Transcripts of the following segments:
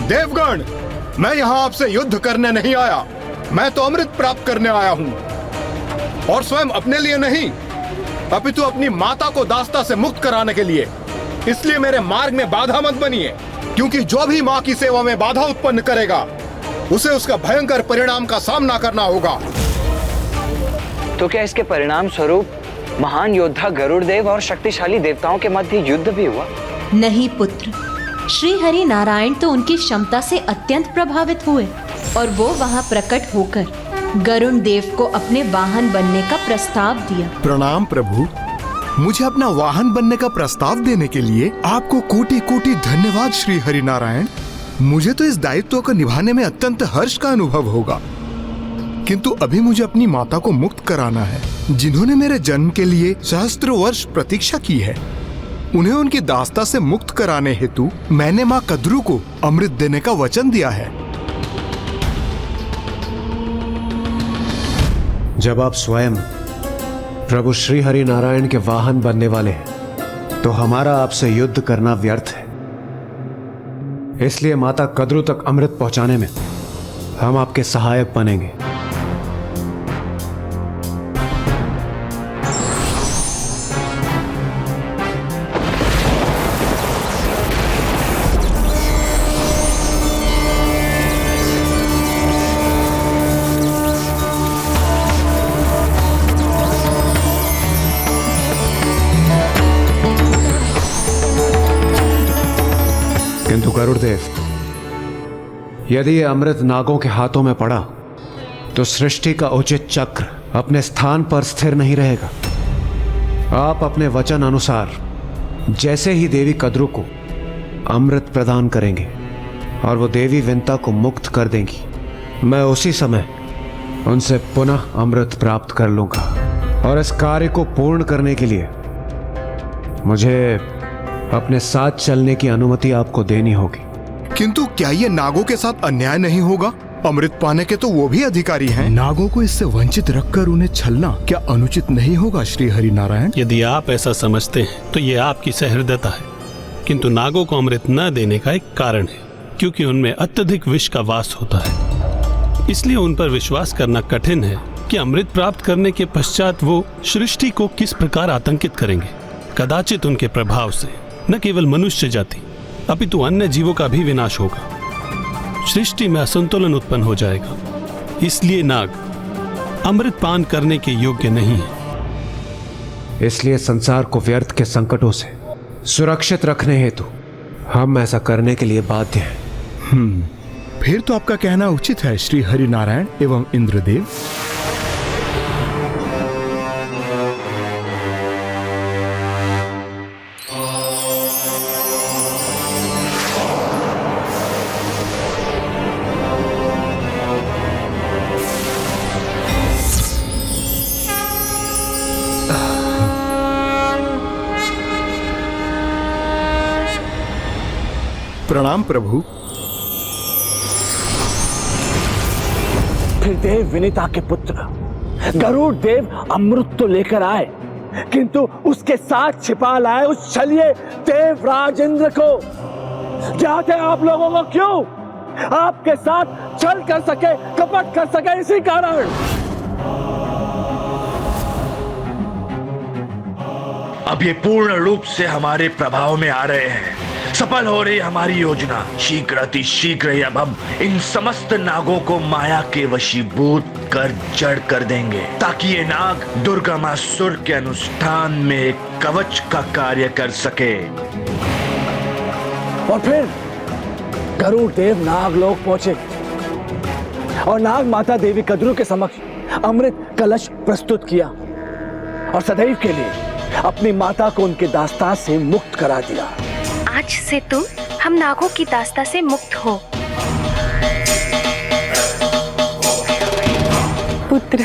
देवगण, मैं यहाँ आपसे युद्ध करने नहीं आया, मैं तो अमृत प्राप्त करने आया हूँ, और स्वयं अपने लिए नहीं, अपितु अपनी माता को दास्ता से मुक्त कराने के लिए। इसलिए मेरे मार्ग में बाधा मत बनिए, क्योंकि जो भी माँ की सेवा में बाधा उत्पन्न करेगा उसे उसका भयंकर परिणाम का सामना करना होगा। तो क्या इसके परिणाम स्वरूप महान योद्धा गरुड़ देव और शक्तिशाली देवताओं के मध्य युद्ध भी हुआ? नहीं पुत्र, श्री हरि नारायण तो उनकी क्षमता से अत्यंत प्रभावित हुए और वो वहाँ प्रकट होकर गरुड़ देव को अपने वाहन बनने का प्रस्ताव दिया। प्रणाम प्रभु, मुझे अपना वाहन बनने का प्रस्ताव देने के लिए आपको कोटि कोटि धन्यवाद श्री हरि नारायण। मुझे तो इस दायित्व को निभाने में अत्यंत हर्ष का अनुभव होगा, किंतु अभी मुझे अपनी माता को मुक्त कराना है, जिन्होंने मेरे जन्म के लिए सहस्त्र वर्ष प्रतीक्षा की है। उन्हें उनकी दास्ता से मुक्त कराने हेतु मैंने माँ कद्रू को अमृत देने का वचन दिया है। जब आप स्वयं प्रभु श्री हरि नारायण के वाहन बनने वाले हैं, तो हमारा आपसे युद्ध करना व्यर्थ है। इसलिए माता कद्रू तक अमृत पहुंचाने में हम आपके सहायक बनेंगे। किंतु गरुड़देव, यदि ये अमृत नागों के हाथों में पड़ा तो सृष्टि का उचित चक्र अपने स्थान पर स्थिर नहीं रहेगा। आप अपने वचन अनुसार जैसे ही देवी कद्रू को अमृत प्रदान करेंगे और वो देवी विंता को मुक्त कर देंगी, मैं उसी समय उनसे पुनः अमृत प्राप्त कर लूंगा। और इस कार्य को पूर्ण करने के लिए मुझे अपने साथ चलने की अनुमति आपको देनी होगी। किंतु क्या ये नागों के साथ अन्याय नहीं होगा? अमृत पाने के तो वो भी अधिकारी हैं। नागों को इससे वंचित रखकर उन्हें छलना क्या अनुचित नहीं होगा श्री हरि नारायण? यदि आप ऐसा समझते हैं तो ये आपकी सहृदयता है, किंतु नागों को अमृत न देने का एक कारण है, क्योंकि उनमें अत्यधिक विष का वास होता है। इसलिए उन पर विश्वास करना कठिन है कि अमृत प्राप्त करने के पश्चात वो सृष्टि को किस प्रकार आतंकित करेंगे। कदाचित उनके प्रभाव से न केवल मनुष्य जाति अपितु अन्य जीवों का भी विनाश होगा। सृष्टि में असंतुलन उत्पन्न हो जाएगा। इसलिए नाग अमृत पान करने के योग्य नहीं है। इसलिए संसार को व्यर्थ के संकटों से सुरक्षित रखने हेतु हम ऐसा करने के लिए बाध्य हैं। फिर तो आपका कहना उचित है श्री हरि नारायण एवं इंद्रदेव। प्रणाम प्रभु। फिर देव विनीता के पुत्र गरुड़ देव अमृत तो लेकर आए, किंतु उसके साथ छिपा लाए उस छलिए देवराज इंद्र को। चाहते आप लोगों को क्यों? आपके साथ छल कर सके, कपट कर सके, इसी कारण। अब ये पूर्ण रूप से हमारे प्रभाव में आ रहे हैं। सफल हो रही हमारी योजना। शीघ्र अति शीघ्र ही अब हम इन समस्त नागों को माया के वशीभूत कर जड़ कर देंगे, ताकि ये नाग दुर्गमासुर के अनुष्ठान में एक कवच का कार्य कर सके। और फिर गरुड़ देव नागलोक पहुंचे और नाग माता देवी कद्रू के समक्ष अमृत कलश प्रस्तुत किया और सदैव के लिए अपनी माता को उनके दास्तां से मुक्त करा दिया। आज से तुम हम नागों की दास्ता से मुक्त हो। पुत्र,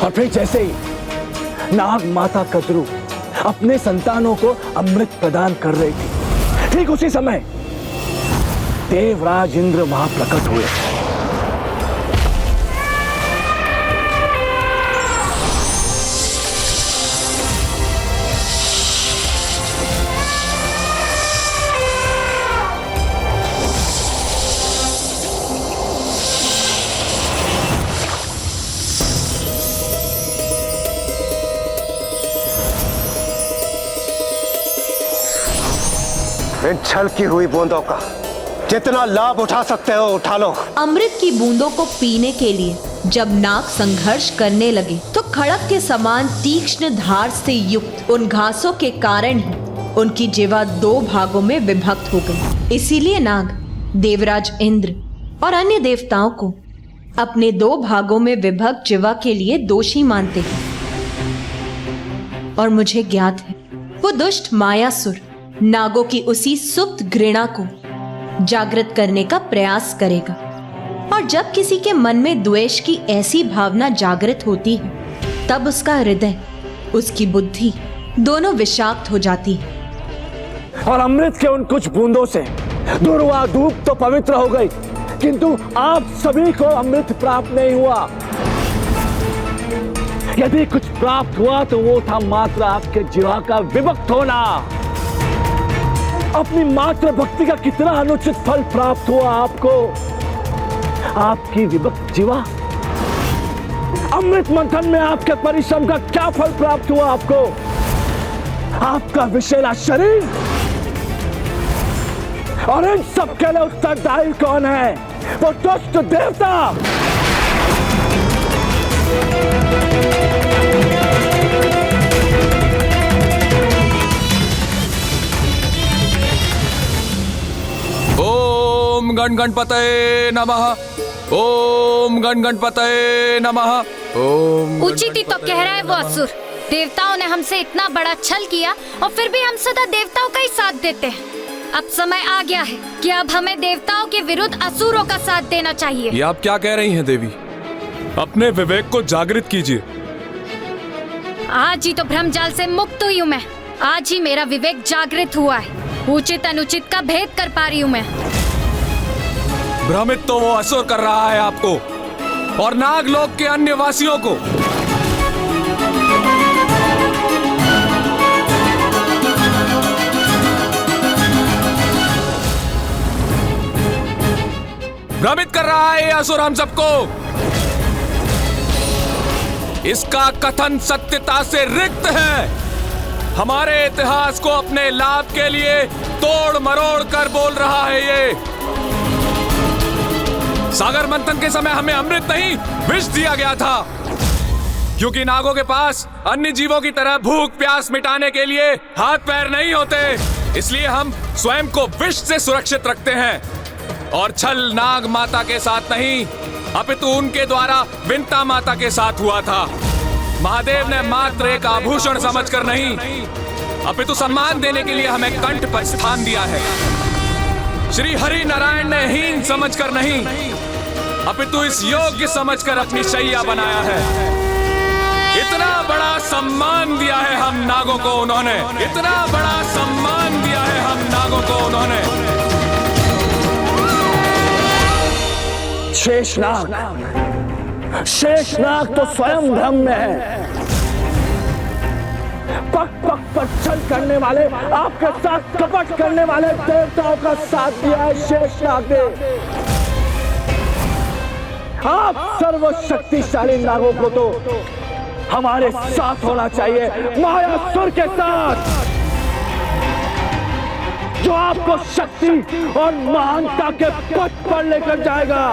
और फिर जैसे ही नाग माता कद्रू अपने संतानों को अमृत प्रदान कर रही थी, ठीक उसी समय देवराज इंद्र वहां प्रकट हुए। इन छलकी हुई बूंदों का जितना लाभ उठा सकते हो उठा लो। अमृत की बूंदों को पीने के लिए जब नाग संघर्ष करने लगे तो खड़क के समान तीक्ष्ण धार से युक्त उन घासों के कारण ही उनकी जिह्वा 2 भागों में विभक्त हो गई। इसीलिए नाग देवराज इंद्र और अन्य देवताओं को अपने 2 भागों में विभक्त जिह्वा के लिए दोषी मानते हैं। और मुझे ज्ञात है वो दुष्ट मायासुर नागों की उसी सुप्त घृणा को जागृत करने का प्रयास करेगा। और जब किसी के मन में द्वेष की ऐसी भावना जागृत होती है तब उसका हृदय, उसकी बुद्धि दोनों विषाक्त हो जाती है। और अमृत के उन कुछ बूंदों से दुर्वा धूप तो पवित्र हो गई, किंतु आप सभी को अमृत प्राप्त नहीं हुआ। यदि कुछ प्राप्त हुआ तो वो था मात्र आपके जिह्वा का विभक्त होना। अपनी मात्र भक्ति का कितना अनुचित फल प्राप्त हुआ आपको। आपकी विभक्त जिह्वा। अमृत मंथन में आपके परिश्रम का क्या फल प्राप्त हुआ आपको। आपका विषैला शरीर। और इन सब के लिए उत्तरदायी कौन है? वो दुष्ट देवता। ओम गण गणपतये नमः। ओम गण गणपतये नमः। ओम। उचित ही तो कह रहा है वो असुर। देवताओं ने हमसे इतना बड़ा छल किया और फिर भी हम सदा देवताओं का ही साथ देते हैं। अब समय आ गया है कि अब हमें देवताओं के विरुद्ध असुरों का साथ देना चाहिए। ये आप क्या कह रही हैं देवी? अपने विवेक को जागृत कीजिए। आज ही तो भ्रमजाल से मुक्त हुई हूँ मैं। आज ही मेरा विवेक जागृत हुआ है। उचित अनुचित का भेद कर पा रही हूँ मैं। भ्रमित तो वो असुर कर रहा है आपको और नागलोक के अन्य वासियों को। भ्रमित कर रहा है ये असुर हम सबको। इसका कथन सत्यता से रिक्त है। हमारे इतिहास को अपने लाभ के लिए तोड़ मरोड़ कर बोल रहा है ये। सागर मंथन के समय हमें अमृत नहीं विष दिया गया था, क्योंकि नागों के पास अन्य जीवों की तरह भूख प्यास मिटाने के लिए हाथ पैर नहीं होते। इसलिए हम स्वयं को विष से सुरक्षित रखते हैं। और छल नाग माता के साथ नहीं, अपितु उनके द्वारा विंता माता के साथ हुआ था। महादेव ने मात्र एक आभूषण समझकर नहीं, अपितु सम्मान देने के लिए हमें कंठ पर स्थान दिया है। श्री हरि नारायण ने हीन समझकर नहीं, अपितु इस योग्य समझकर अपनी शैया बनाया है। इतना बड़ा सम्मान दिया है हम नागों को उन्होंने। इतना बड़ा सम्मान दिया है हम नागों को उन्होंने। शेषनाग तो स्वयं भ्रम में है। पक पक पर छल करने वाले, आपके साथ कपट करने वाले देवताओं का साथ दिया है शेषनाग ने। आप सर्वशक्तिशाली नागों को तो हमारे साथ होना चाहिए, मायासुर के साथ, जो आपको शक्ति और महानता के पथ पर लेकर जाएगा।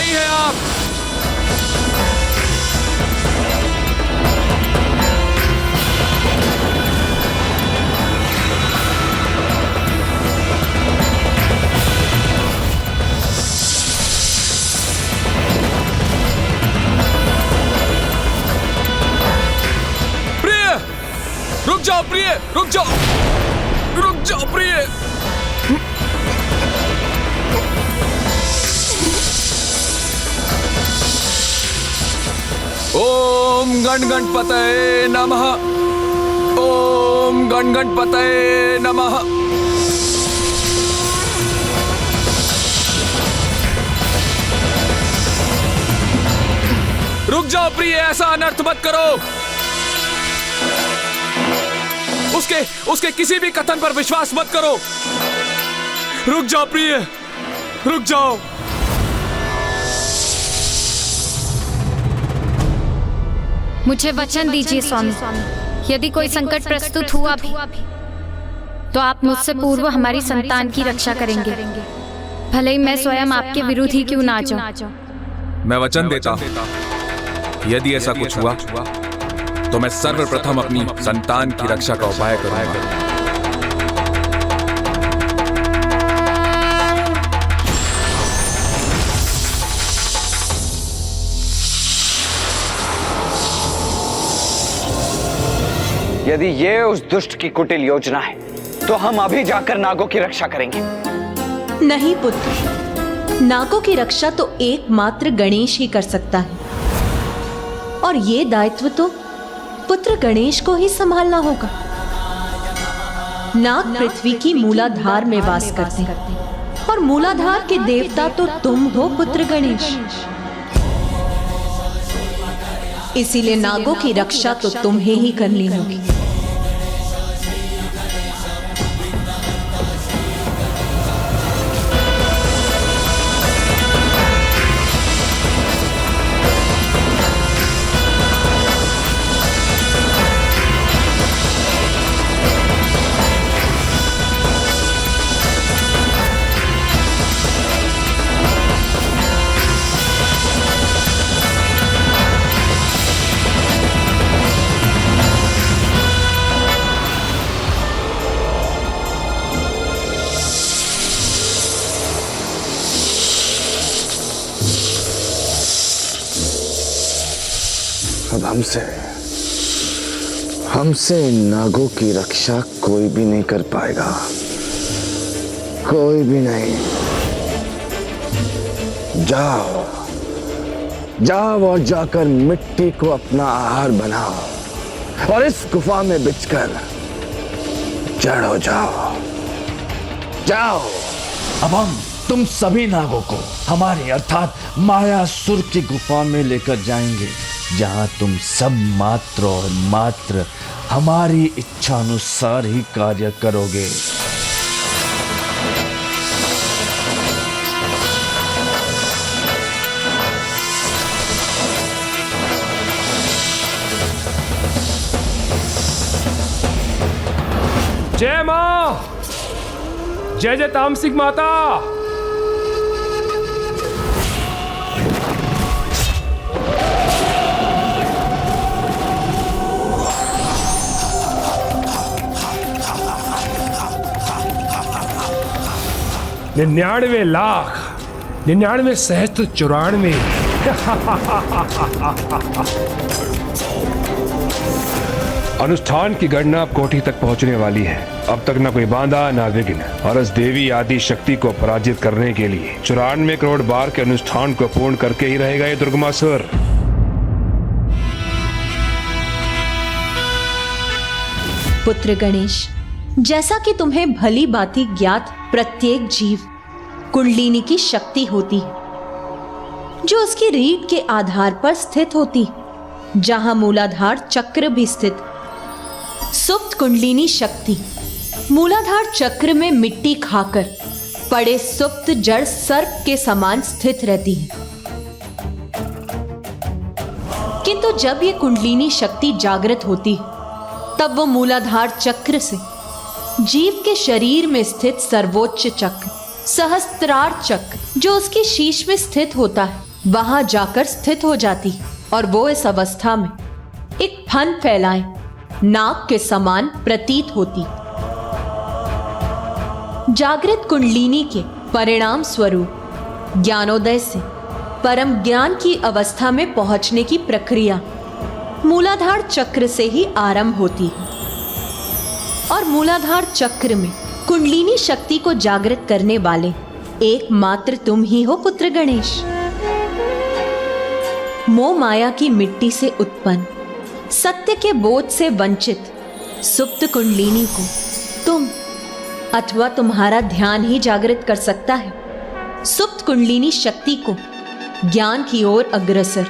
नहीं है आप। प्रिय, रुक जाओ प्रिय, रुक जाओ, रुक जाओ प्रिय। ओम गण गणपतये नमः। ओम गण गणपतये नमः। रुक जाओ प्रिय, ऐसा अनर्थ मत करो। उसके किसी भी कथन पर विश्वास मत करो। रुक जाओ प्रिय, रुक जाओ। मुझे वचन दीजिए स्वामी, यदि कोई संकट प्रस्तुत हुआ भी तो आप मुझसे पूर्व हमारी संतान की रक्षा करेंगे, भले ही मैं स्वयं आपके विरुद्ध ही क्यों ना जाऊं। मैं वचन देता हूं, यदि ऐसा कुछ हुआ तो मैं सर्वप्रथम अपनी संतान की रक्षा का उपाय करूंगा। यदि ये उस दुष्ट की कुटिल योजना है तो हम अभी जाकर नागों की रक्षा करेंगे। नहीं पुत्र, नागों की रक्षा तो एकमात्र गणेश ही कर सकता है, और ये दायित्व तो पुत्र गणेश को ही संभालना होगा। नाग पृथ्वी की मूलाधार में वास करते हैं, और मूलाधार के देवता तो तुम हो पुत्र गणेश। इसीलिए नागों की रक्षा तो तुम्हें ही करनी होगी। अब हमसे इन नागों की रक्षा कोई भी नहीं कर पाएगा, कोई भी नहीं। जाओ जाओ और जाकर मिट्टी को अपना आहार बनाओ और इस गुफा में बिछकर जड़ हो जाओ। जाओ। अब हम तुम सभी नागों को हमारे अर्थात मायासुर की गुफा में लेकर जाएंगे, जहां तुम सब मात्र और मात्र हमारी इच्छा अनुसार ही कार्य करोगे। जय मां, जय जय तामसिक माता। निन्यानवे लाख 99 सहस्त्र 94। अनुष्ठान की गणना अब कोठी तक पहुंचने वाली है। अब तक न कोई बांधा न विघ्न, और इस देवी आदि शक्ति को पराजित करने के लिए 94 करोड़ बार के अनुष्ठान को पूर्ण करके ही रहेगा ये दुर्गमासुर। पुत्र गणेश, जैसा कि तुम्हें भली भांति ज्ञात, प्रत्येक जीव कुंडलिनी की शक्ति होती है, जो उसकी रीढ़ के आधार पर स्थित होती, जहां मूलाधार चक्र भी स्थित। सुप्त कुंडलिनी शक्ति मूलाधार चक्र में मिट्टी खाकर पड़े सुप्त जड़ सर्प के समान स्थित रहती है। किंतु जब ये कुंडलिनी शक्ति जागृत होती है, तब वो मूलाधार चक्र से जीव के शरीर में स्थित सर्वोच्च चक्र, सहस्त्रार चक्र, जो उसके शीश में स्थित होता है, वहां जाकर स्थित हो जाती और वो इस अवस्था में एक फन फैलाए नाग के समान प्रतीत होती। जागृत कुंडलिनी के परिणाम स्वरूप ज्ञानोदय से परम ज्ञान की अवस्था में पहुंचने की प्रक्रिया मूलाधार चक्र से ही आरंभ होती है और मूलाधार चक्र में कुंडलिनी शक्ति को जागृत करने वाले एकमात्र तुम ही हो पुत्र गणेश। मोह माया की मिट्टी से उत्पन्न सत्य के बोध से वंचित सुप्त कुंडलिनी को तुम अथवा तुम्हारा ध्यान ही जागृत कर सकता है। सुप्त कुंडलिनी शक्ति को ज्ञान की ओर अग्रसर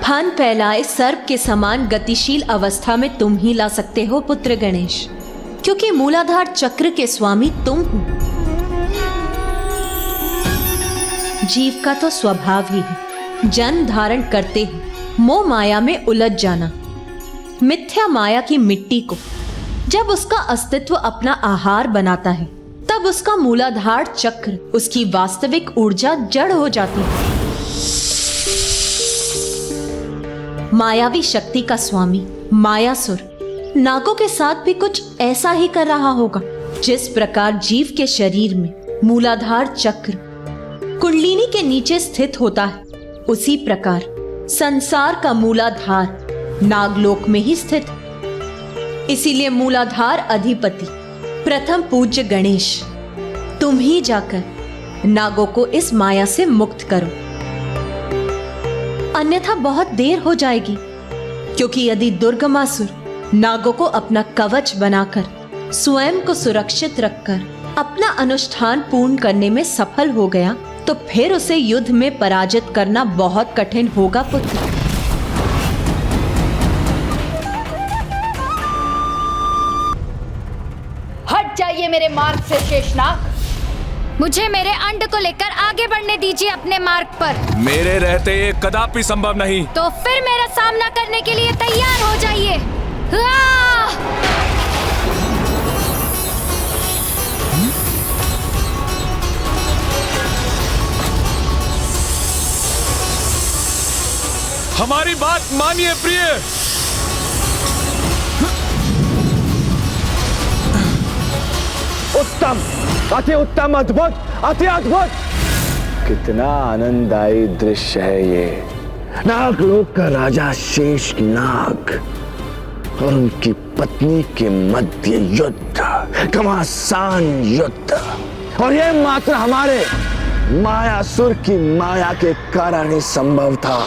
फन फैलाए सर्प के समान गतिशील अवस्था में तुम ही ला सकते हो पुत्र गणेश, क्योंकि मूलाधार चक्र के स्वामी तुम हो। जीव का तो स्वभाव ही है जन्म धारण करते ही मोह माया में उलझ जाना। मिथ्या माया की मिट्टी को जब उसका अस्तित्व अपना आहार बनाता है तब उसका मूलाधार चक्र उसकी वास्तविक ऊर्जा जड़ हो जाती है। मायावी शक्ति का स्वामी मायासुर नागों के साथ भी कुछ ऐसा ही कर रहा होगा। जिस प्रकार जीव के शरीर में मूलाधार चक्र कुंडलिनी के नीचे स्थित होता है, उसी प्रकार संसार का मूलाधार नागलोक में ही स्थित। इसीलिए मूलाधार अधिपति प्रथम पूज्य गणेश तुम ही जाकर नागों को इस माया से मुक्त करो, अन्यथा बहुत देर हो जाएगी। क्योंकि यदि दुर्गमासुर नागों को अपना कवच बनाकर स्वयं को सुरक्षित रखकर अपना अनुष्ठान पूर्ण करने में सफल हो गया तो फिर उसे युद्ध में पराजित करना बहुत कठिन होगा पुत्र। हट जाइए मेरे मार्ग से शेषनाग। मुझे मेरे अंड को लेकर आगे बढ़ने दीजिए अपने मार्ग पर। मेरे रहते ये कदापि संभव नहीं। तो फिर मेरा सामना करने के लिए तैयार हो जाइए। हमारी बात मानिए प्रिय। उत्तम, अति उत्तम, अद्भुत, अति अद्भुत। कितना आनंददायी दृश्य है ये। नागलोक का राजा शेष नाग और उनकी पत्नी के मध्य युद्ध, घमासान युद्ध, और ये मात्र हमारे मायासुर की माया के कारण ही संभव था।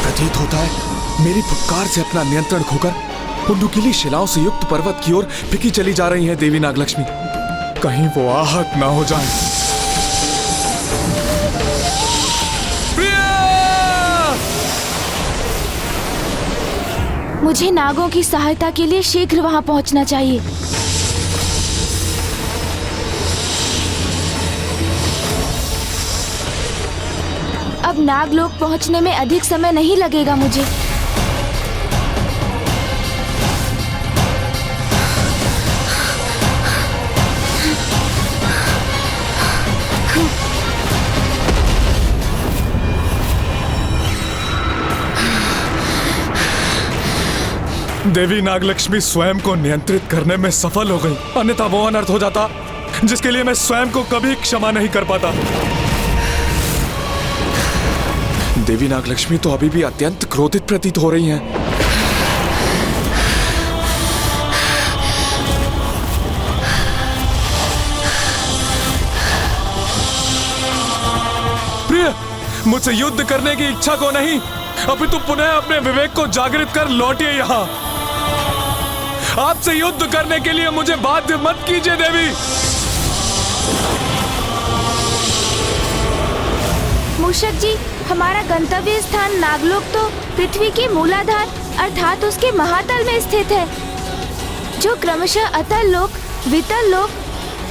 प्रतीत होता है मेरी फुफकार से अपना नियंत्रण खोकर उन नुकीली शिलाओं से युक्त पर्वत की ओर फिकी चली जा रही है देवी नागलक्ष्मी। कहीं वो आहत ना हो जाए। मुझे नागों की सहायता के लिए शीघ्र वहां पहुंचना चाहिए। अब नागलोक पहुंचने में अधिक समय नहीं लगेगा मुझे। देवी नागलक्ष्मी स्वयं को नियंत्रित करने में सफल हो गई, अन्यथा वो अनर्थ हो जाता जिसके लिए मैं स्वयं को कभी क्षमा नहीं कर पाता। देवी नागलक्ष्मी तो अभी भी अत्यंत क्रोधित प्रतीत हो रही हैं। प्रिय, मुझसे युद्ध करने की इच्छा को नहीं अभी तो पुनः अपने विवेक को जागृत कर लौटिए यहाँ। आपसे युद्ध करने के लिए मुझे बाध्य मत कीजिए देवी। मूषक जी, हमारा गंतव्य स्थान नागलोक तो पृथ्वी के मूलाधार अर्थात उसके महातल में स्थित है, जो क्रमशः अतल लोक, वितल लोक,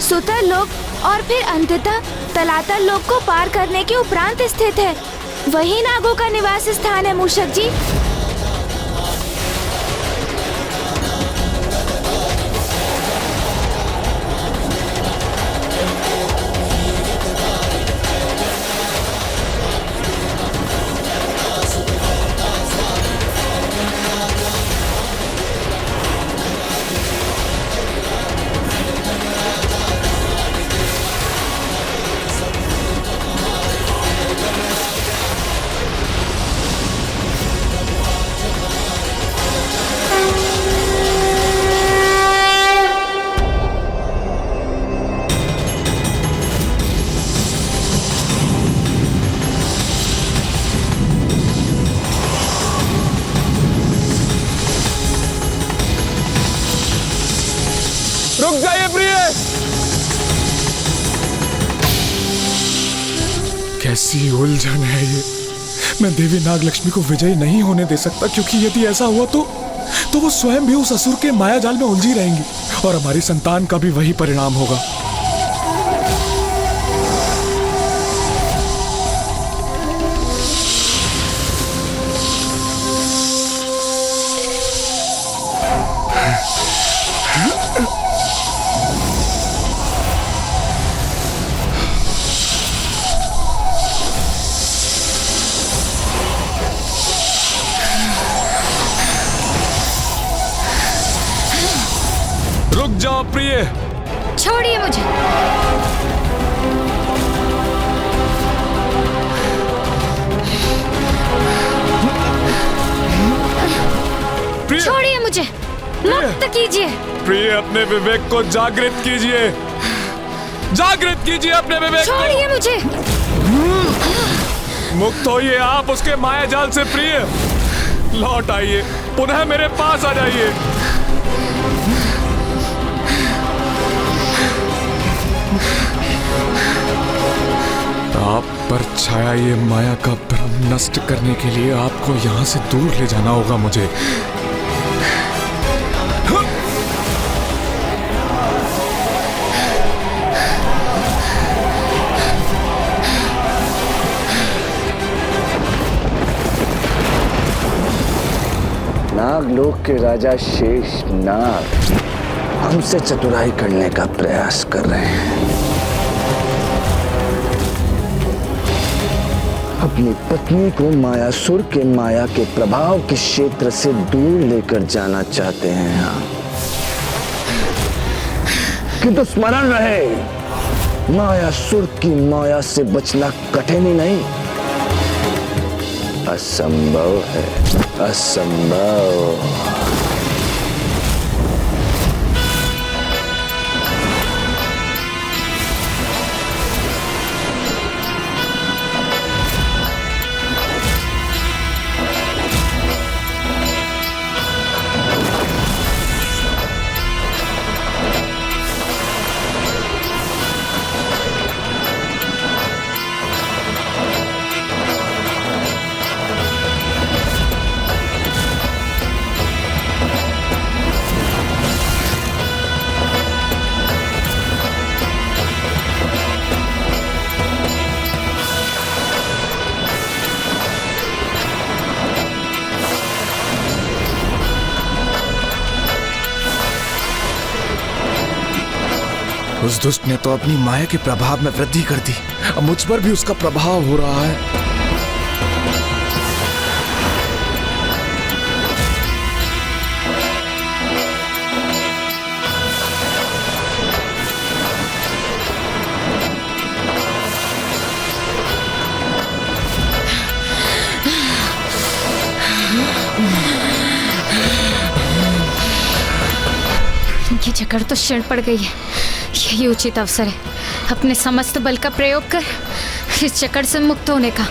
सुतल लोक और फिर अंततः तलातल लोक को पार करने के उपरांत स्थित है। वही नागों का निवास स्थान है मूषक जी। रुक जाइए प्रिय। कैसी उलझन है ये। मैं देवी नागलक्ष्मी को विजयी नहीं होने दे सकता, क्योंकि यदि ऐसा हुआ तो वो स्वयं भी उस असुर के मायाजाल में उलझी रहेंगी और हमारी संतान का भी वही परिणाम होगा। रुक जाओ प्रिय। छोड़िए मुझे। छोड़िए मुझे, मुक्त कीजिए। प्रिय, अपने विवेक को जागृत कीजिए। जागृत कीजिए अपने विवेक को। छोड़िए मुझे। मुक्त होइए आप उसके मायाजाल से प्रिय। लौट आइए, पुनः मेरे पास आ जाइए। आप पर छाया ये माया का भ्रम नष्ट करने के लिए आपको यहाँ से दूर ले जाना होगा मुझे। नागलोक के राजा शेष नाग हमसे चतुराई करने का प्रयास कर रहे हैं। अपनी पत्नी को मायासुर के माया के प्रभाव के क्षेत्र से दूर लेकर जाना चाहते हैं। हाँ, किंतु स्मरण रहे, मायासुर की माया से बचना कठिन ही नहीं, असंभव है। असंभव। उस दुष्ट ने तो अपनी माया के प्रभाव में वृद्धि कर दी। अब मुझ पर भी उसका प्रभाव हो रहा है। ये जकड़ तो क्षण पड़ गई है। यही उचित अवसर है अपने समस्त बल का प्रयोग कर इस चक्कर से मुक्त होने का।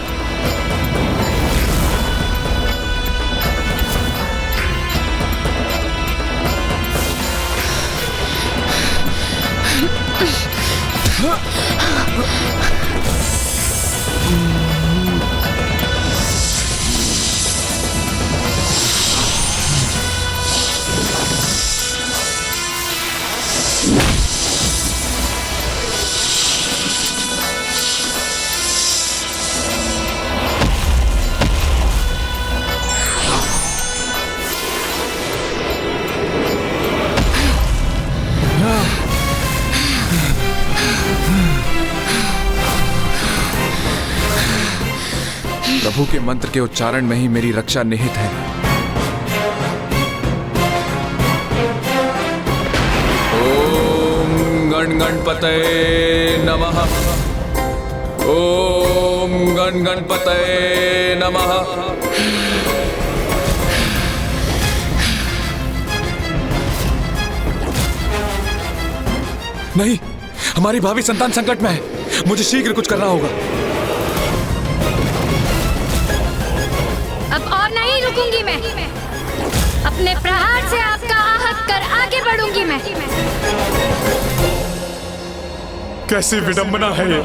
प्रभु के मंत्र के उच्चारण में ही मेरी रक्षा निहित है। ओम गण गणपतये नमः। ओम गण गणपतये नमः। नहीं, हमारी भावी संतान संकट में है। मुझे शीघ्र कुछ करना होगा। अब और नहीं रुकूंगी मैं। अपने प्रहार से आपका आहत कर आगे बढ़ूंगी मैं। कैसी विडंबना है ये।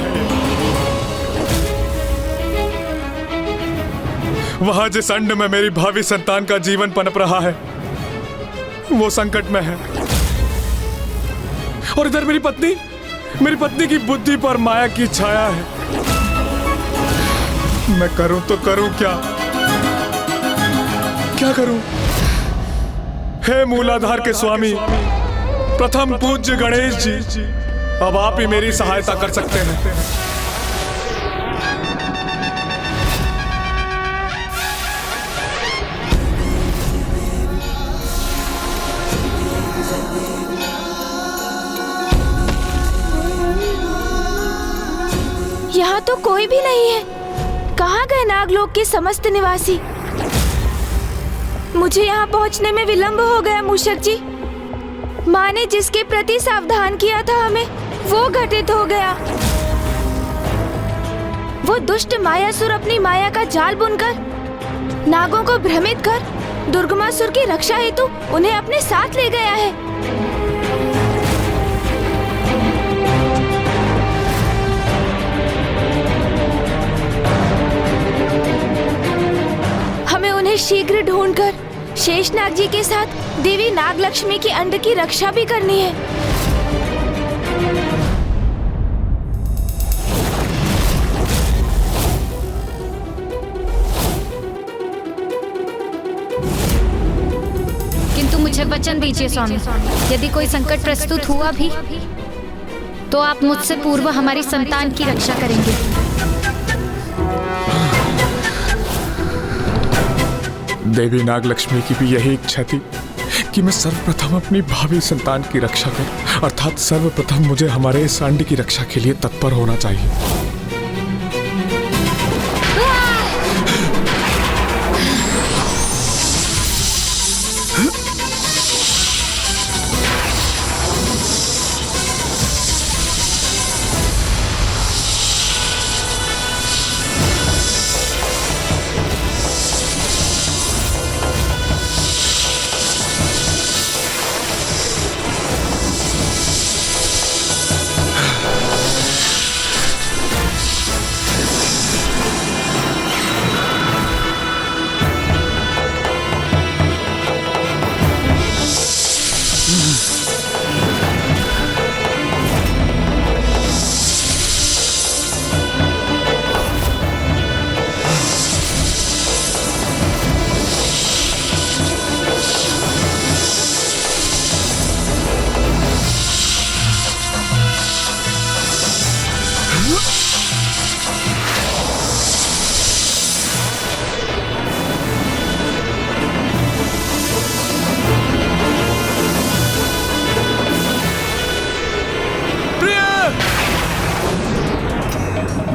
वहां जिस अंड में मेरी भावी संतान का जीवन पनप रहा है वो संकट में है, और इधर मेरी पत्नी की बुद्धि पर माया की छाया है। मैं करूं तो करूं क्या करूं? हे मूलाधार के स्वामी, प्रथम पूज्य गणेश जी, अब आप ही मेरी सहायता कर सकते हैं। यहाँ तो कोई भी नहीं है। कहाँ गए नागलोक के समस्त निवासी? मुझे यहाँ पहुँचने में विलंब हो गया मूषक जी। माँ ने जिसके प्रति सावधान किया था हमें, वो घटित हो गया। वो दुष्ट मायासुर अपनी माया का जाल बुनकर नागों को भ्रमित कर दुर्गमासुर की रक्षा हेतु उन्हें अपने साथ ले गया है। हमें उन्हें शीघ्र ढूंढकर शेषनाग जी के साथ देवी नागलक्ष्मी की अंड की रक्षा भी करनी है। किंतु मुझे वचन दीजिए स्वामी, यदि कोई संकट प्रस्तुत हुआ भी तो आप मुझसे पूर्व हमारी संतान की रक्षा करेंगे। देवी नागलक्ष्मी की भी यही इच्छा थी कि मैं सर्वप्रथम अपनी भावी संतान की रक्षा करूं, अर्थात सर्वप्रथम मुझे हमारे इस अंड की रक्षा के लिए तत्पर होना चाहिए।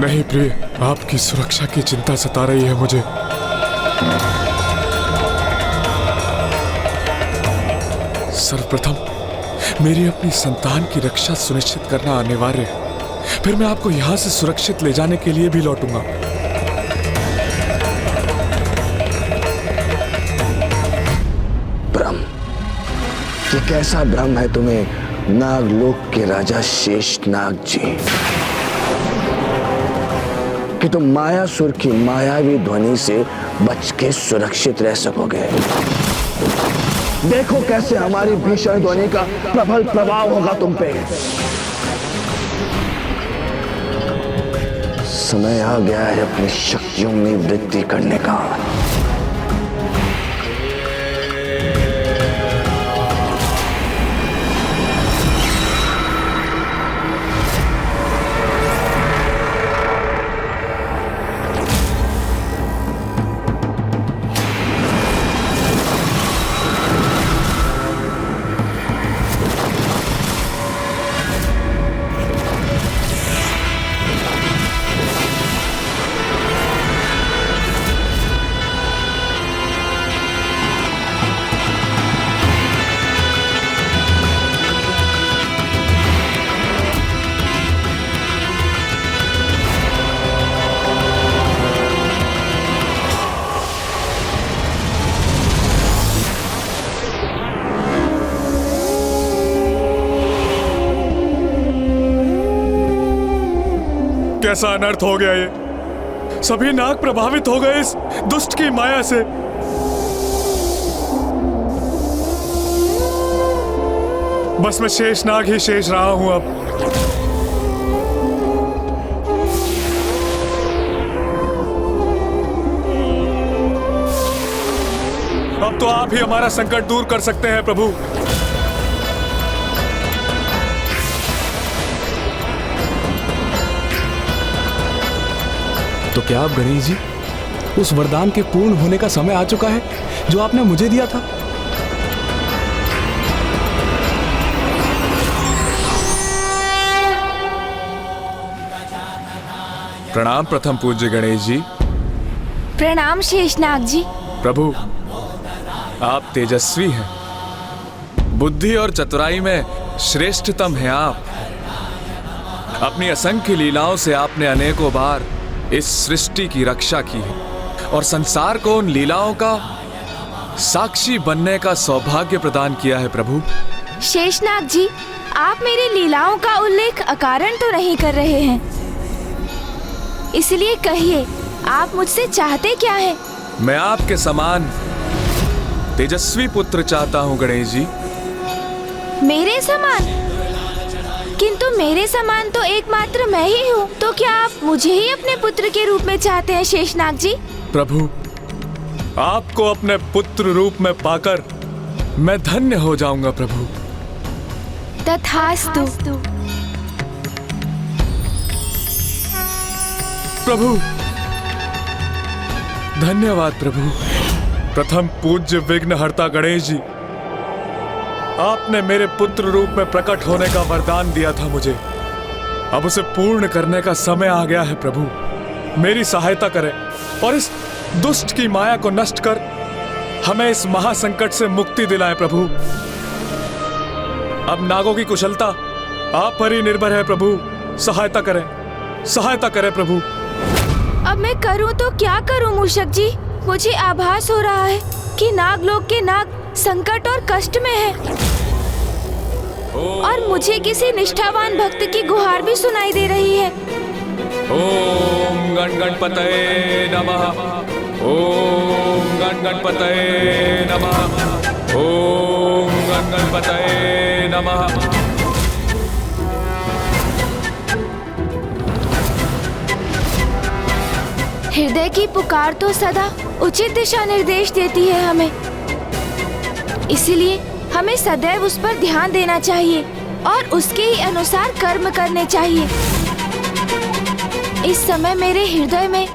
नहीं प्रिय, आपकी सुरक्षा की चिंता सता रही है मुझे। सर्वप्रथम मेरी अपनी संतान की रक्षा सुनिश्चित करना अनिवार्य है, फिर मैं आपको यहां से सुरक्षित ले जाने के लिए भी लौटूंगा। भ्रम, ये कैसा भ्रम है तुम्हें नागलोक के राजा शेषनाग जी कि तुम मायासुर की मायावी ध्वनि से बच के सुरक्षित रह सकोगे। देखो कैसे हमारी भीषण ध्वनि का प्रबल प्रभाव होगा तुम पे। समय आ गया है अपनी शक्तियों में वृद्धि करने का। कैसा अनर्थ हो गया ये। सभी नाग प्रभावित हो गए इस दुष्ट की माया से। बस मैं शेषनाग ही शेष रहा हूं अब। अब तो आप ही हमारा संकट दूर कर सकते हैं प्रभु। तो क्या आप गणेश जी, उस वरदान के पूर्ण होने का समय आ चुका है जो आपने मुझे दिया था? प्रणाम प्रथम पूज्य गणेश जी। प्रणाम शेषनाग जी। प्रभु, आप तेजस्वी हैं, बुद्धि और चतुराई में श्रेष्ठतम हैं आप। अपनी असंख्य लीलाओं से आपने अनेकों बार इस सृष्टि की रक्षा की है और संसार को उन लीलाओं का साक्षी बनने का सौभाग्य प्रदान किया है प्रभु। शेषनाग जी, आप मेरी लीलाओं का उल्लेख अकारण तो नहीं कर रहे हैं, इसलिए कहिए आप मुझसे चाहते क्या है? मैं आपके समान तेजस्वी पुत्र चाहता हूँ गणेश जी। मेरे समान? किंतु मेरे समान तो एकमात्र मैं ही हूँ, तो क्या आप मुझे ही अपने पुत्र के रूप में चाहते हैं शेषनाग जी? प्रभु, आपको अपने पुत्र रूप में पाकर मैं धन्य हो जाऊंगा प्रभु। तथास्तु। प्रभु, धन्यवाद प्रभु। प्रथम पूज्य विघ्नहर्ता गणेश जी, आपने मेरे पुत्र रूप में प्रकट होने का वरदान दिया था मुझे। अब उसे पूर्ण करने का समय आ गया है प्रभु। मेरी सहायता करें और इस दुष्ट की माया को नष्ट कर हमें इस महासंकट से मुक्ति दिलाएं प्रभु। अब नागों की कुशलता आप पर ही निर्भर है प्रभु। सहायता करें, सहायता करें प्रभु। अब मैं करूं तो क्या करूं मूषक जी? मुझे आभास हो रहा है कि नागलोक के नाग संकट और कष्ट में है और मुझे किसी निष्ठावान भक्त की गुहार भी सुनाई दे रही है। ओम गण गणपतये नमः। ओम गण गणपतये नमः। ओम गण गणपतये नमः। हृदय की पुकार तो सदा उचित दिशा निर्देश देती है हमें, इसलिए हमें सदैव उस पर ध्यान देना चाहिए और उसके ही अनुसार कर्म करने चाहिए। इस समय मेरे हृदय में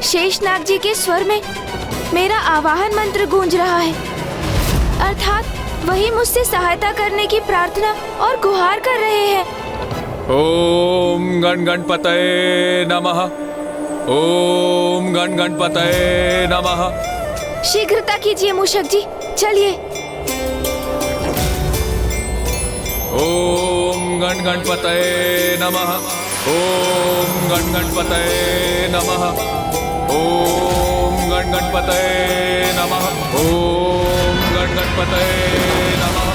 शेषनाग जी के स्वर में मेरा आवाहन मंत्र गूंज रहा है, अर्थात वही मुझसे सहायता करने की प्रार्थना और गुहार कर रहे हैं। ओम गण गणपतये नमः। ओम गण गणपतये नमः। शीघ्रता कीजिए मूषक जी, चलिए। ओम गण गणपतये नमः। ओम गण गणपतये नमः। ओम गण गणपतये नमः। ओम गण गणपतये नमः।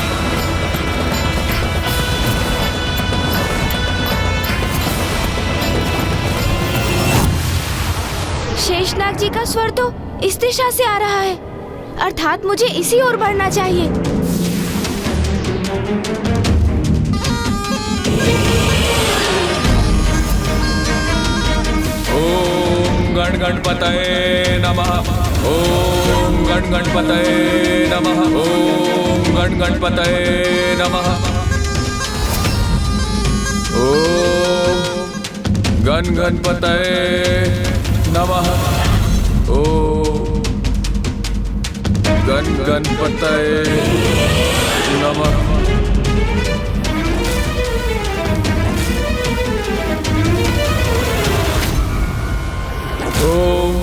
शेषनाग जी का स्वर तो इस दिशा से आ रहा है, अर्थात मुझे इसी ओर बढ़ना चाहिए। ओम गण गणपतये नमः। ओम गण गणपतये नमः। ओम गण गणपतये नमः। ओम गण गणपतये नमः। ओम गण गणपतये नमः। ओम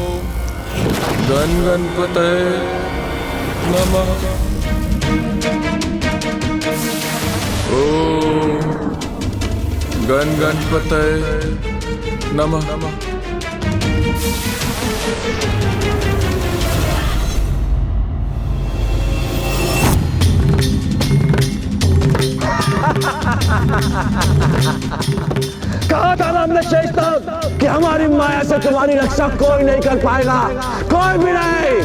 गण गणपतये नमः। ओम गण गणपतये नमः। कहा था ना हमने शेषनाग कि हमारी माया से तुम्हारी रक्षा कोई नहीं कर पाएगा, कोई भी नहीं।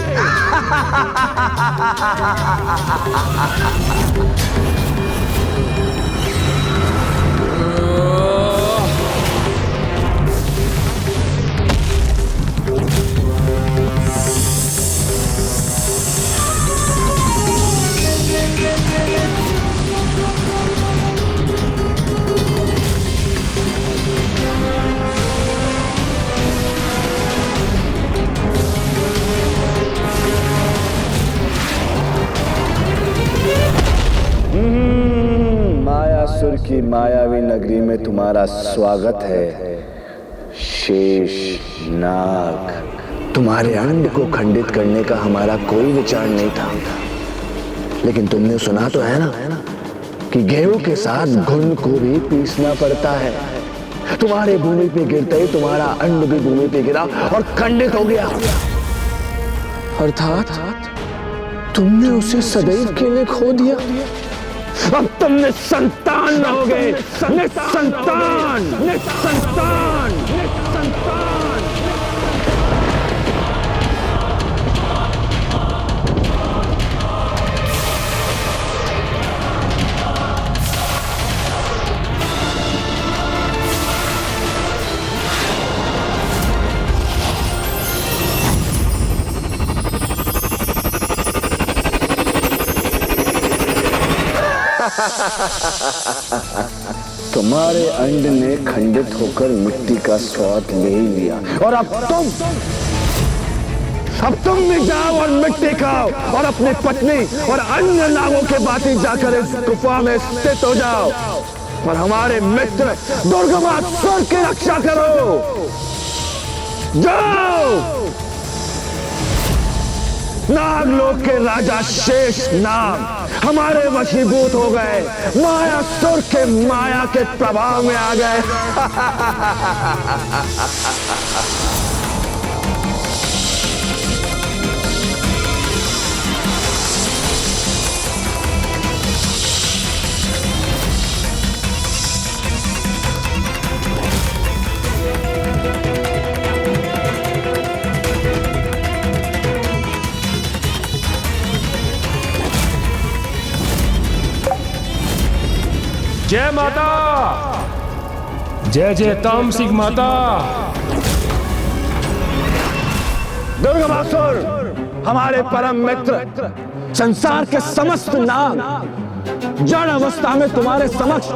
मायासुर की मायावी नगरी में तुम्हारा स्वागत है शेषनाग। तुम्हारे अंड को खंडित करने का हमारा कोई विचार नहीं था, लेकिन तुमने सुना तो है ना कि गेहूं के साथ घुन को भी पीसना पड़ता है। तुम्हारे भूमि पे गिरते ही तुम्हारा अंड भी भूमि पे गिरा और खंडित हो गया, अर्थात तुमने उसे सदैव के लिए खो दिया। अब तुम निसंतान रहोगे, निसंतान, निसंतान, निसंतान। तुम्हारे अंड ने खंडित होकर मिट्टी का स्वाद ले ही लिया और अब तुम भी जाओ और मिट्टी खाओ और अपनी पत्नी और अन्य नागों के बाती जाकर इस गुफा में स्थित हो जाओ और हमारे मित्र दुर्गमासुर की रक्षा करो। जाओ। नागलोक के राजा शेषनाग हमारे वशीभूत हो गए, मायासुर के माया के प्रभाव में आ गए। जय माता, जय जय तामसिक माता। दुर्गमासुर हमारे परम मित्र, संसार के समस्त नाग जड़ अवस्था में तुम्हारे समक्ष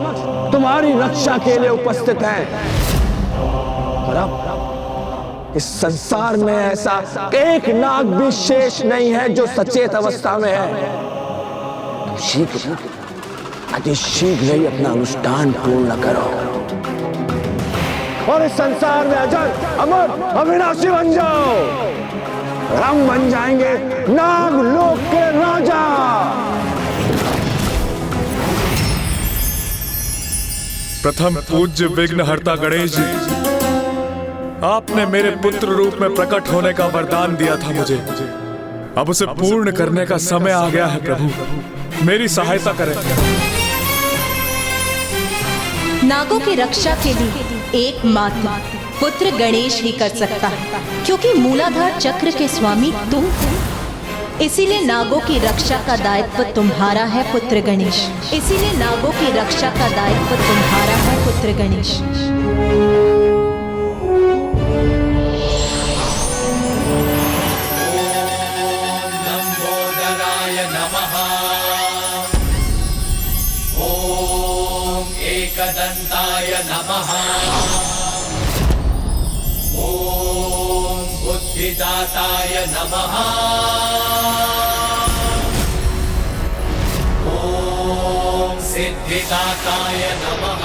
तुम्हारी रक्षा के लिए उपस्थित हैं। और अब इस संसार में ऐसा एक नाग भी शेष नहीं है जो सचेत अवस्था में है। तुम शीघ्र, अति शीघ्र ही अपना अनुष्ठान पूर्ण करो और इस संसार में अजर, अमर, अविनाशी बन जाओ। हम बन जाएंगे नागलोक के राजा। प्रथम पूज्य विघ्नहर्ता गणेश जी, आपने मेरे पुत्र रूप में प्रकट होने का वरदान दिया था मुझे। अब उसे पूर्ण करने का समय आ गया है। प्रभु मेरी सहायता करें। नागों की रक्षा के लिए एकमात्र पुत्र गणेश ही कर सकता है, क्योंकि मूलाधार चक्र के स्वामी तुम हो। इसीलिए नागों की रक्षा का दायित्व तुम्हारा है पुत्र गणेश। इसीलिए नागों की रक्षा का दायित्व तुम्हारा है पुत्र गणेश। एकदंताय नमः। ओम बुद्धिदाताय नमः। ओम सिद्धिदाताय नमः।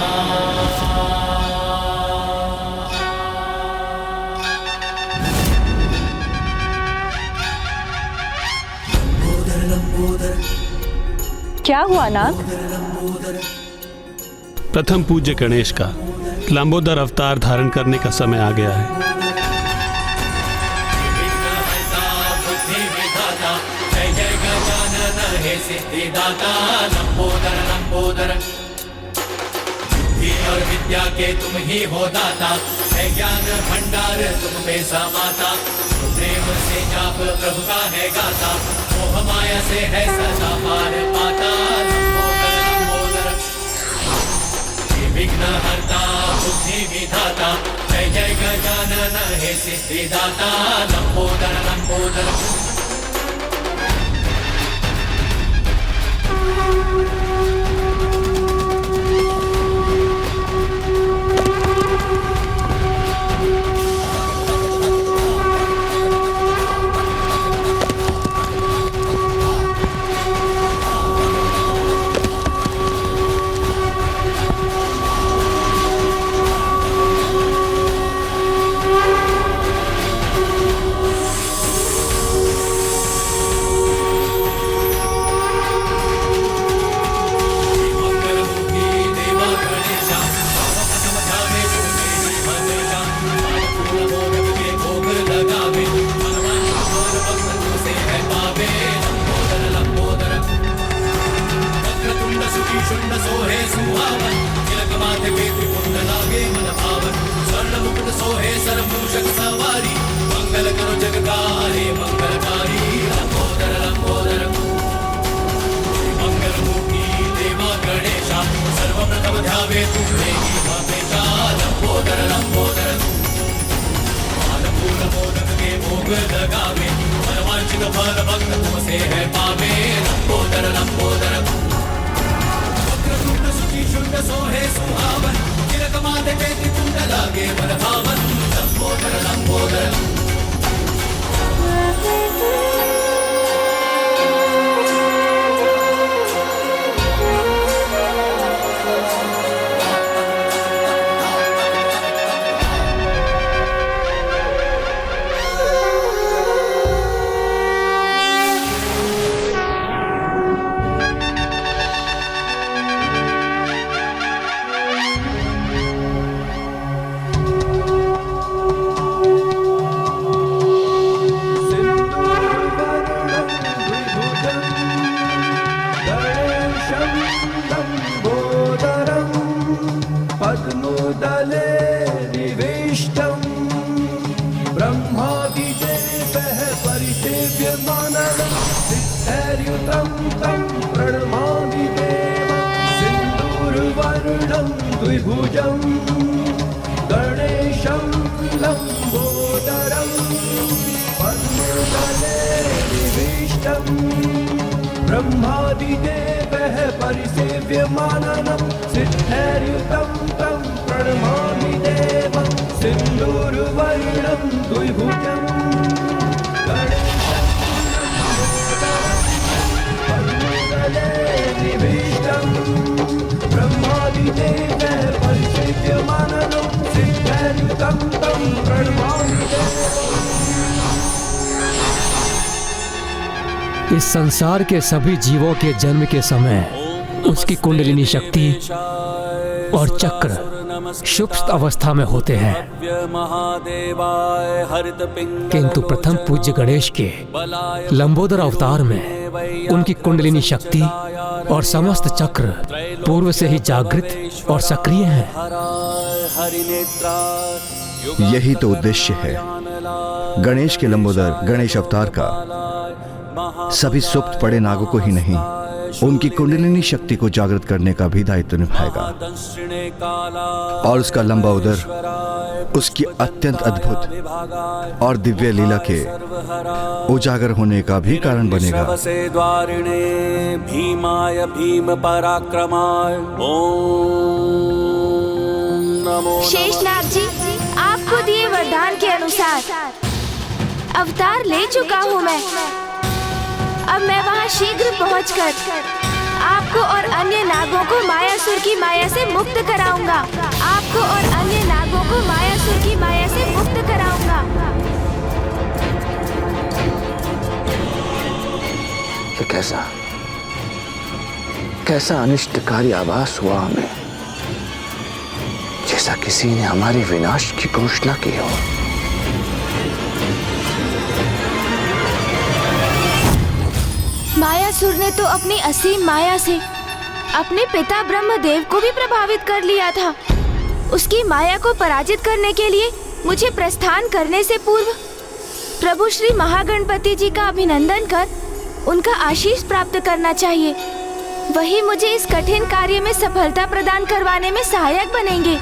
क्या हुआ नाग? प्रथम पूज्य गणेश का लंबोदर अवतार धारण करने का समय आ गया है। जय जय गजानन हे सिद्धिदाता लंबोदर लंबोदर। बुद्धि और विद्या के तुम ही हो दाता, है ज्ञान भंडार तुम में समाता। प्रेम से जाप प्रभु का है गाता, मोह माया से है सदा पार पाता। लंबोदर लंबोदर विघ्न हरता बुद्धि विधाता, जय जय गजानन हे सिद्धिदाता लंबोदर लंबोदर। इस संसार के सभी जीवों के जन्म के समय उसकी कुंडलिनी शक्ति और चक्र शुभ अवस्था में होते हैं, किंतु प्रथम पूज्य गणेश के लंबोदर अवतार में उनकी कुंडलिनी शक्ति और समस्त चक्र पूर्व से ही जागृत और सक्रिय हैं। यही तो उद्देश्य है गणेश के लंबोदर गणेश अवतार का। सभी सुप्त पड़े नागों को ही नहीं, उनकी कुंडलिनी शक्ति को जागृत करने का भी दायित्व निभाएगा। और उसका लंबा उदर उसकी अत्यंत अद्भुत और दिव्य लीला के उजागर होने का भी कारण बनेगा। भीमाय भीम पराक्रमाय ओम नमो। शेषनाग जी, आपको दिए वरदान के अनुसार अवतार ले चुका हूँ मैं। अब मैं वहाँ शीघ्र पहुँचकर आपको और अन्य नागों को मायासुर की माया से मुक्त कराऊंगा। आपको और अन्य नागों को मायासुर की माया से मुक्त कराऊंगा। ये कैसा अनिष्टकारी आभास हुआ हमें, जैसा किसी ने हमारे विनाश की घोषणा की हो। मायासुर ने तो अपनी असीम माया से अपने पिता ब्रह्मदेव को भी प्रभावित कर लिया था। उसकी माया को पराजित करने के लिए मुझे प्रस्थान करने से पूर्व प्रभु श्री महागणपति जी का अभिनंदन कर उनका आशीष प्राप्त करना चाहिए। वही मुझे इस कठिन कार्य में सफलता प्रदान करवाने में सहायक बनेंगे।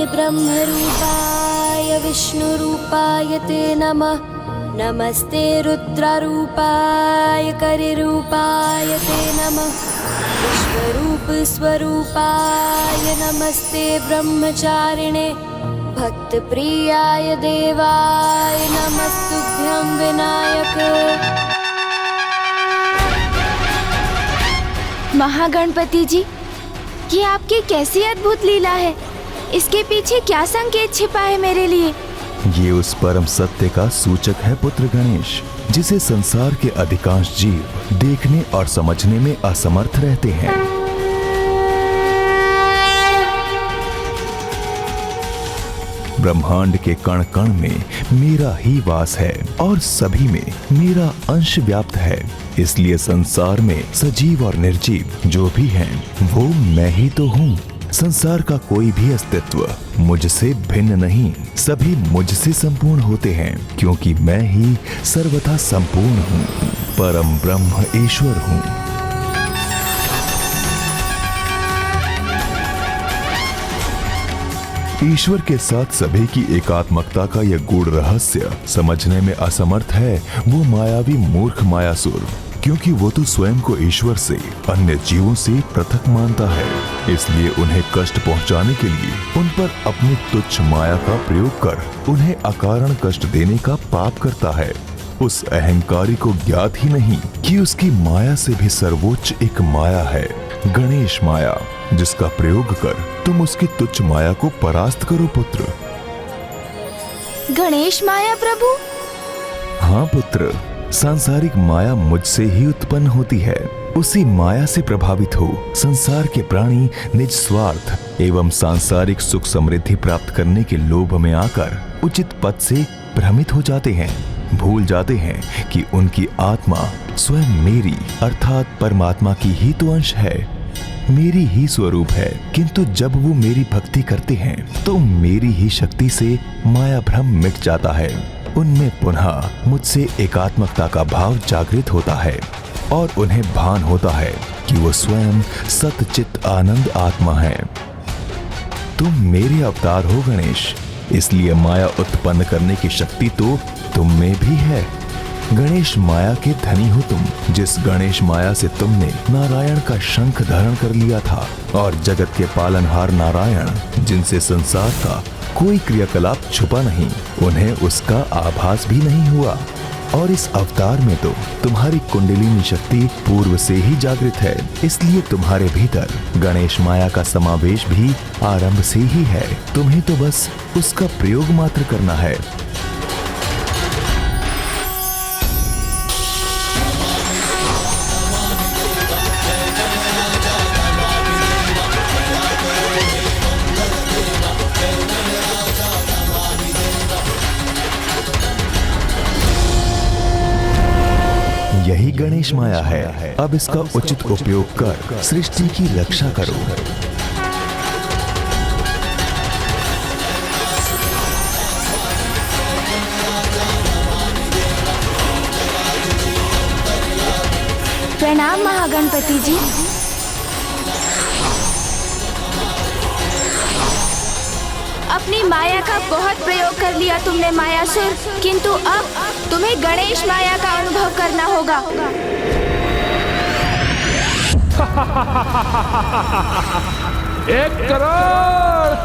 ब्रह्मरूपाय विष्णुरूपाय ते नमः। नमस्ते रुद्ररूपाय करिरूपाय ते नमः। विश्वरूप स्वरूपाय नमस्ते ब्रह्मचारिणे। भक्तप्रियाय देवाय नमस्तुभ्यं विनायक। महागणपति जी, ये आपकी कैसी अद्भुत लीला है। इसके पीछे क्या संकेत छिपा है मेरे लिए? ये उस परम सत्य का सूचक है पुत्र गणेश, जिसे संसार के अधिकांश जीव देखने और समझने में असमर्थ रहते हैं। ब्रह्मांड के कण कण में मेरा ही वास है और सभी में मेरा अंश व्याप्त है। इसलिए संसार में सजीव और निर्जीव जो भी हैं, वो मैं ही तो हूँ। संसार का कोई भी अस्तित्व मुझसे भिन्न नहीं, सभी मुझसे संपूर्ण होते हैं, क्योंकि मैं ही सर्वथा संपूर्ण हूँ, परम ब्रह्म ईश्वर हूँ। ईश्वर के साथ सभी की एकात्मकता का यह गूढ़ रहस्य समझने में असमर्थ है वो मायावी मूर्ख मायासुर, क्योंकि वो तो स्वयं को ईश्वर से, अन्य जीवों से पृथक मानता है। इसलिए उन्हें कष्ट पहुंचाने के लिए उन पर अपनी तुच्छ माया का प्रयोग कर उन्हें अकारण कष्ट देने का पाप करता है। उस अहंकारी को ज्ञात ही नहीं कि उसकी माया से भी सर्वोच्च एक माया है, गणेश माया, जिसका प्रयोग कर तुम उसकी तुच्छ माया को परास्त करो पुत्र। गणेश माया प्रभु? हाँ पुत्र, सांसारिक माया मुझसे ही उत्पन्न होती है। उसी माया से प्रभावित हो संसार के प्राणी निज स्वार्थ एवं सांसारिक सुख समृद्धि प्राप्त करने के लोभ में आकर उचित पद से भ्रमित हो जाते हैं, भूल जाते हैं कि उनकी आत्मा स्वयं मेरी अर्थात परमात्मा की ही तो अंश है, मेरी ही स्वरूप है। किंतु जब वो मेरी भक्ति करते हैं तो मेरी ही शक्ति से माया भ्रम मिट जाता है। उनमें पुनः मुझसे एकात्मकता का भाव जागृत होता है और उन्हें भान होता है कि वो स्वयं सतचित आनंद आत्मा है। तुम मेरे अवतार हो गणेश, इसलिए माया उत्पन्न करने की शक्ति तो तुम में भी है। गणेश माया के धनी हो तुम, जिस गणेश माया से तुमने नारायण का शंख धारण कर लिया था, और जगत के पालनहार नारायण, जिनसे संसार का कोई क्रियाकलाप छुपा नहीं, उन्हें उसका आभास भी नहीं हुआ। और इस अवतार में तो तुम्हारी कुंडलिनी शक्ति पूर्व से ही जागृत है, इसलिए तुम्हारे भीतर गणेश माया का समावेश भी आरंभ से ही है। तुम्हें तो बस उसका प्रयोग मात्र करना है। गणेश माया है। अब इसका उचित उपयोग कर सृष्टि की रक्षा करो। प्रणाम महागणपति जी। अपनी माया का बहुत प्रयोग कर लिया तुमने मायासुर, किंतु अब तुम्हें गणेश माया का अनुभव करना होगा। एक करोड़।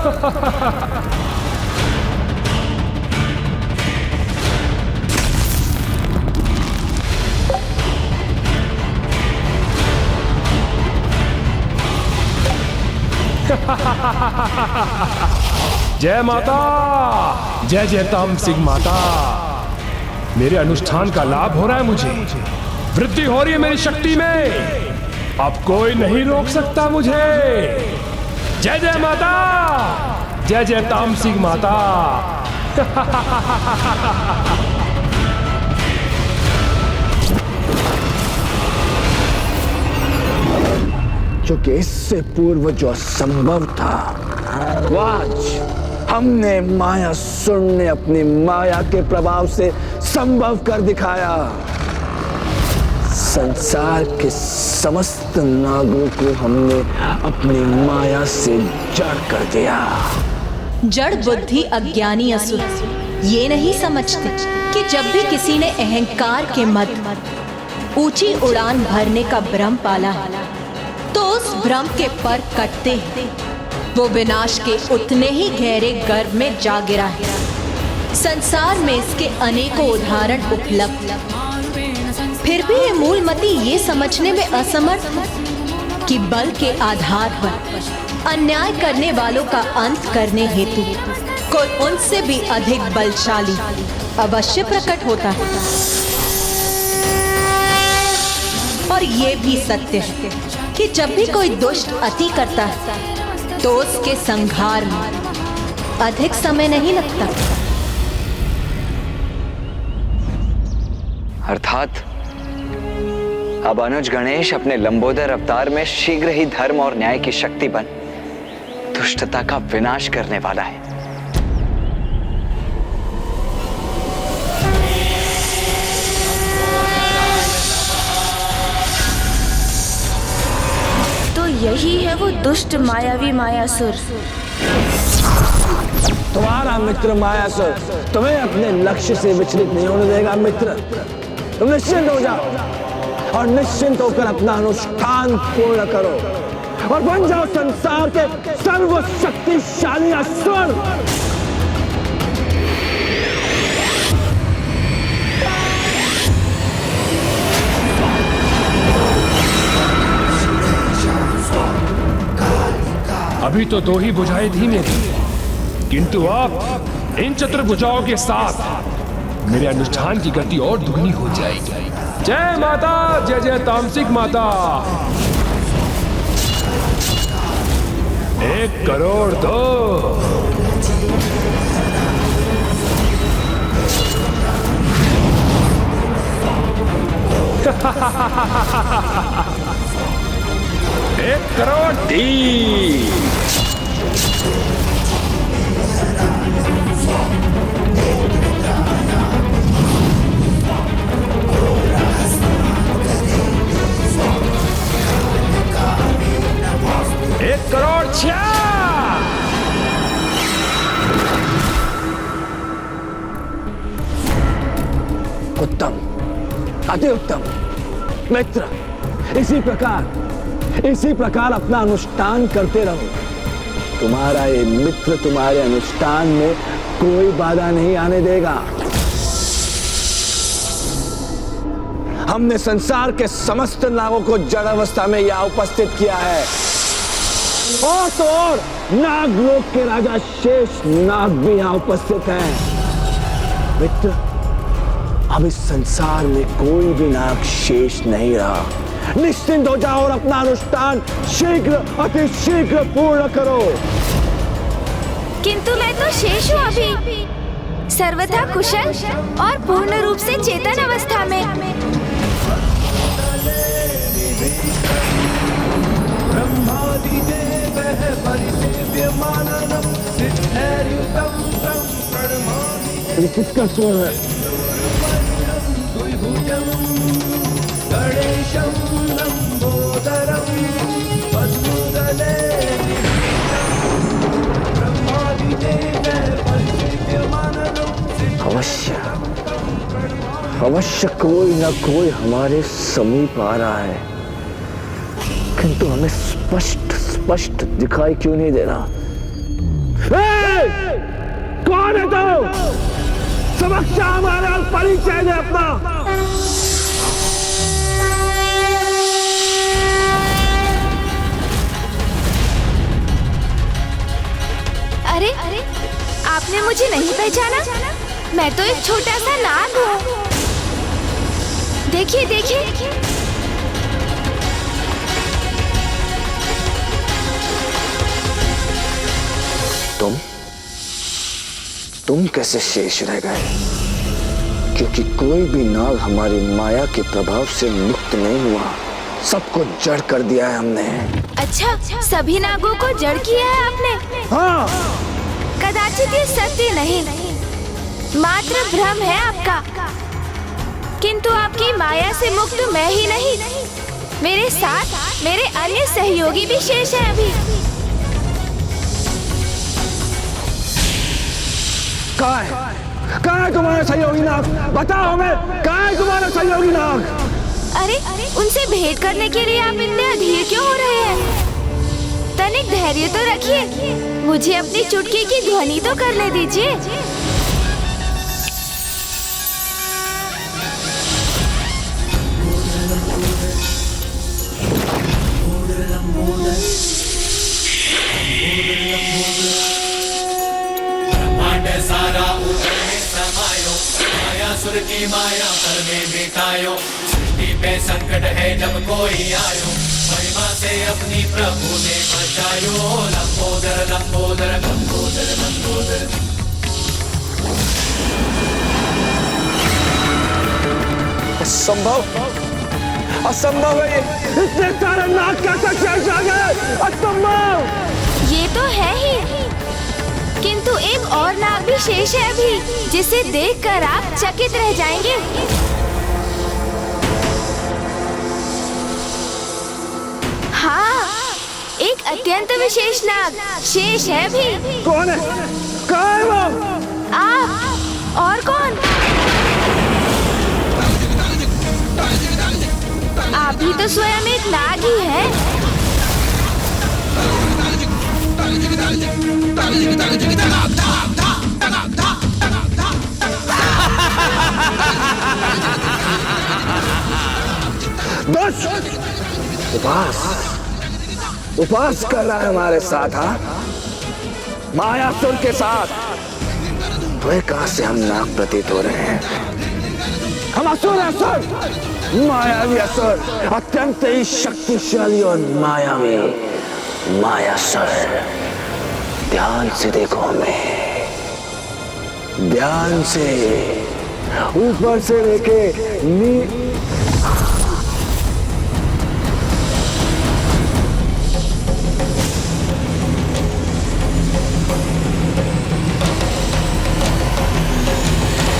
जय माता, जय जय तामसिक माता। मेरे अनुष्ठान का लाभ हो रहा है, मुझे वृद्धि हो रही है मेरी शक्ति में। अब कोई नहीं रोक सकता मुझे। जय जय माता, जय जय तामसिक माता। क्योंकि इससे पूर्व जो असंभव था, आज हमने मायासुर ने अपनी माया के प्रभाव से संभव कर दिखाया। संसार के समस्त नागों को हमने अपनी माया से जड़ कर दिया। जड़ बुद्धि अज्ञानी असुर ये नहीं समझते कि जब भी किसी ने अहंकार के मद ऊंची उड़ान भरने का भ्रम पाला है तो उस भ्रम के पर कटते हैं। वो विनाश के उतने ही गहरे गर्भ में जा गिरा है। संसार में इसके अनेकों उदाहरण उपलब्ध, फिर भी ये मूलमती ये समझने में असमर्थ है कि बल के आधार पर अन्याय करने वालों का अंत करने हेतु कोई उनसे भी अधिक बलशाली अवश्य प्रकट होता है। और ये भी सत्य है कि जब भी कोई दुष्ट अति करता है तो उसके संहार में अधिक समय नहीं लगता। अर्थात अब अनुज गणेश अपने लंबोदर अवतार में शीघ्र ही धर्म और न्याय की शक्ति बन दुष्टता का विनाश करने वाला है। तो यही है वो दुष्ट मायावी मायासुर। तुम्हारा मित्र मायासुर तुम्हें अपने लक्ष्य से विचलित नहीं होने देगा। मित्र, तुम निश्चिंत हो जाओ और निश्चिंत होकर अपना अनुष्ठान पूर्ण करो और बन जाओ संसार के सर्वशक्तिशाली असुर। अभी तो दो ही भुजाएं थी मेरी, किंतु अब इन चतुर्भुजाओं के साथ मेरे अनुष्ठान की गति और दुगनी हो जाएगी। जय माता, जय जय तामसिक माता। 1 करोड़ दो। एक करोड़ दी। एक करोड़ 6। उत्तम, अति उत्तम मित्र। इसी प्रकार अपना अनुष्ठान करते रहो। तुम्हारा ये मित्र तुम्हारे अनुष्ठान में कोई बाधा नहीं आने देगा। हमने संसार के समस्त नागों को जड़ अवस्था में यहाँ उपस्थित किया है। और तो और नागलोक के राजा शेष नाग भी यहाँ उपस्थित हैं। मित्र, अब इस संसार में कोई भी नाग शेष नहीं रहा। निश्चिंत हो जाओ और अपना अनुष्ठान शीघ्र अति शीघ्र पूर्ण करो। किंतु मैं तो शेष हूँ अभी, सर्वथा कुशल और पूर्ण रूप से चेतन अवस्था में। ये किसका स्वर है? अवश्य अवश्य कोई ना कोई हमारे समीप आ रहा है, किंतु हमें स्पष्ट स्पष्ट दिखाई क्यों नहीं दे रहा? कौन है तू? समक्ष हमारा परिचय दे अपना। अरे आपने मुझे नहीं पहचाना? मैं तो एक छोटा सा नाग हूँ। देखिए देखिए। तुम कैसे शेष रह गए? क्योंकि कोई भी नाग हमारी माया के प्रभाव से मुक्त नहीं हुआ, सबको जड़ कर दिया है हमने। अच्छा, सभी नागों को जड़ किया है आपने? हाँ। कदाचित ये सत्य नहीं, मात्र भ्रम है आपका। किंतु आपकी माया से मुक्त मैं ही नहीं, मेरे साथ मेरे अन्य सहयोगी भी शेष हैं अभी। कहाँ है तुम्हारा सहयोगी नाग? बताओ हमें, कहाँ है तुम्हारा सहयोगी नाग? अरे उनसे भेंट करने के लिए आप इतने अधीर क्यों हो रहे हैं? तनिक धैर्य तो रखिए, मुझे अपनी चुटकी की ध्वनि तो करने दीजिए। सारा ऊपर में समायो, माया सुर की माया पर में मिटायो। सृष्टि पे संकट है जब कोई आयो, महिमा से अपनी प्रभु ने बचायो। लंबोदर लंबोदर लंबोदर लंबोदर। असंभव, असंभव है ये। इतने सारे नाग कैसे शेष आ गए? असंभव। ये तो है ही, किंतु एक और नाग भी शेष है अभी, जिसे देखकर आप चकित रह जाएंगे। हाँ, एक अत्यंत विशेष नाग शेष है भी। कौन है? कहाँ है वो? आप और कौन? आप भी तो स्वयं एक नाग ही है। उपास कर रहा है हमारे साथ। हाँ, मायासुर के साथ। वह कहां से हम नाग प्रतीत हो रहे हैं? हम असुर, असुर, मायावी असुर, अत्यंत ही शक्तिशाली और मायावी मायासुर। ध्यान से देखो हमें, ध्यान से, ऊपर से लेके